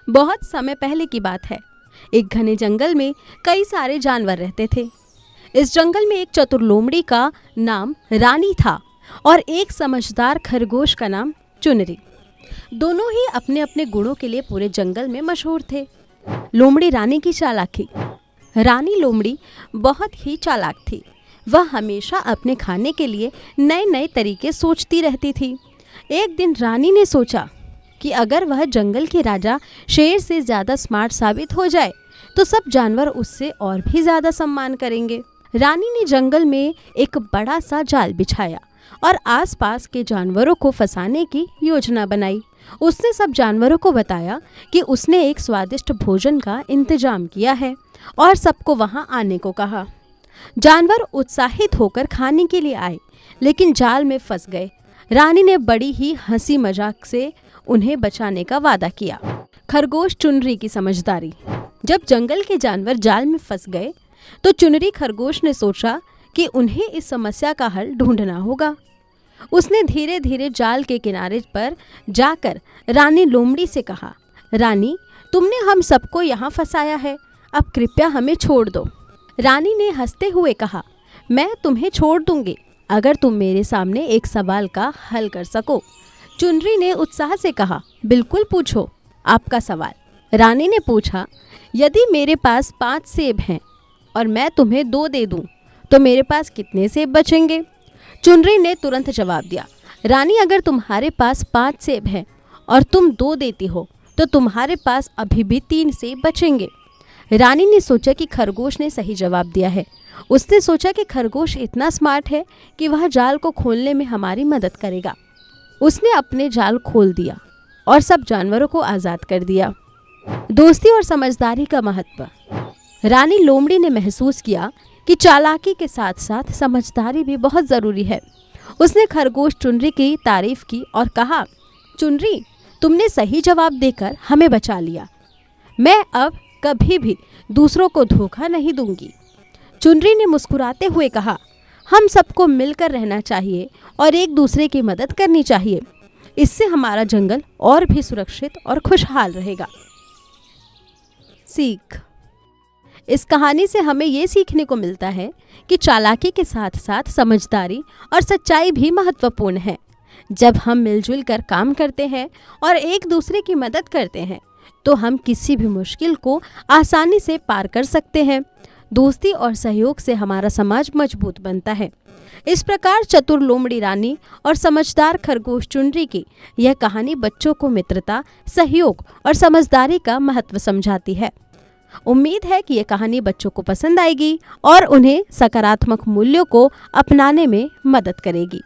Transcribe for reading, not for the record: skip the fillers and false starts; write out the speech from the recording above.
बहुत समय पहले की बात है। एक घने जंगल में कई सारे जानवर रहते थे। इस जंगल में एक चतुर लोमड़ी का नाम रानी था और एक समझदार खरगोश का नाम चुनरी। दोनों ही अपने अपने गुणों के लिए पूरे जंगल में मशहूर थे। लोमड़ी रानी की चालाकी। रानी लोमड़ी बहुत ही चालाक थी। वह हमेशा अपने खाने के लिए नए नए तरीके सोचती रहती थी। एक दिन रानी ने सोचा कि अगर वह जंगल के राजा शेर से ज़्यादा स्मार्ट साबित हो जाए तो सब जानवर उससे और भी ज़्यादा सम्मान करेंगे। रानी ने जंगल में एक बड़ा सा जाल बिछाया और आसपास के जानवरों को फंसाने की योजना बनाई। उसने सब जानवरों को बताया कि उसने एक स्वादिष्ट भोजन का इंतजाम किया है और सबको वहां आने को कहा। जानवर उत्साहित होकर खाने के लिए आए, लेकिन जाल में फंस गए। रानी ने बड़ी ही हंसी मजाक से उन्हें बचाने का वादा किया। खरगोश चुनरी की समझदारी। जब जंगल के जानवर जाल में फंस गए तो चुनरी खरगोश ने सोचा कि उन्हें इस समस्या का हल ढूंढना होगा। उसने धीरे धीरे जाल के किनारे पर जाकर रानी लोमड़ी से कहा, रानी, तुमने हम सबको यहाँ फंसाया है, अब कृपया हमें छोड़ दो। रानी ने हंसते हुए कहा, मैं तुम्हें छोड़ दूंगी अगर तुम मेरे सामने एक सवाल का हल कर सको। चुनरी ने उत्साह से कहा, बिल्कुल पूछो आपका सवाल। रानी ने पूछा, यदि मेरे पास 5 सेब हैं और मैं तुम्हें 2 दे दूं तो मेरे पास कितने सेब बचेंगे? चुनरी ने तुरंत जवाब दिया, रानी, अगर तुम्हारे पास 5 सेब हैं और तुम 2 देती हो तो तुम्हारे पास अभी भी 3 सेब बचेंगे। रानी ने सोचा कि खरगोश ने सही जवाब दिया है। उसने सोचा कि खरगोश इतना स्मार्ट है कि वह जाल को खोलने में हमारी मदद करेगा। उसने अपने जाल खोल दिया और सब जानवरों को आज़ाद कर दिया। दोस्ती और समझदारी का महत्व। रानी लोमड़ी ने महसूस किया कि चालाकी के साथ साथ समझदारी भी बहुत ज़रूरी है। उसने खरगोश चुनरी की तारीफ की और कहा, चुनरी, तुमने सही जवाब देकर हमें बचा लिया। मैं अब कभी भी दूसरों को धोखा नहीं दूंगी। चुनरी ने मुस्कुराते हुए कहा, हम सबको मिलकर रहना चाहिए और एक दूसरे की मदद करनी चाहिए। इससे हमारा जंगल और भी सुरक्षित और खुशहाल रहेगा। सीख। इस कहानी से हमें ये सीखने को मिलता है कि चालाकी के साथ साथ समझदारी और सच्चाई भी महत्वपूर्ण है। जब हम मिलजुल कर काम करते हैं और एक दूसरे की मदद करते हैं तो हम किसी भी मुश्किल को आसानी से पार कर सकते हैं। दोस्ती और सहयोग से हमारा समाज मजबूत बनता है। इस प्रकार चतुर लोमड़ी रानी और समझदार खरगोश चुनरी की यह कहानी बच्चों को मित्रता, सहयोग और समझदारी का महत्व समझाती है। उम्मीद है कि यह कहानी बच्चों को पसंद आएगी और उन्हें सकारात्मक मूल्यों को अपनाने में मदद करेगी।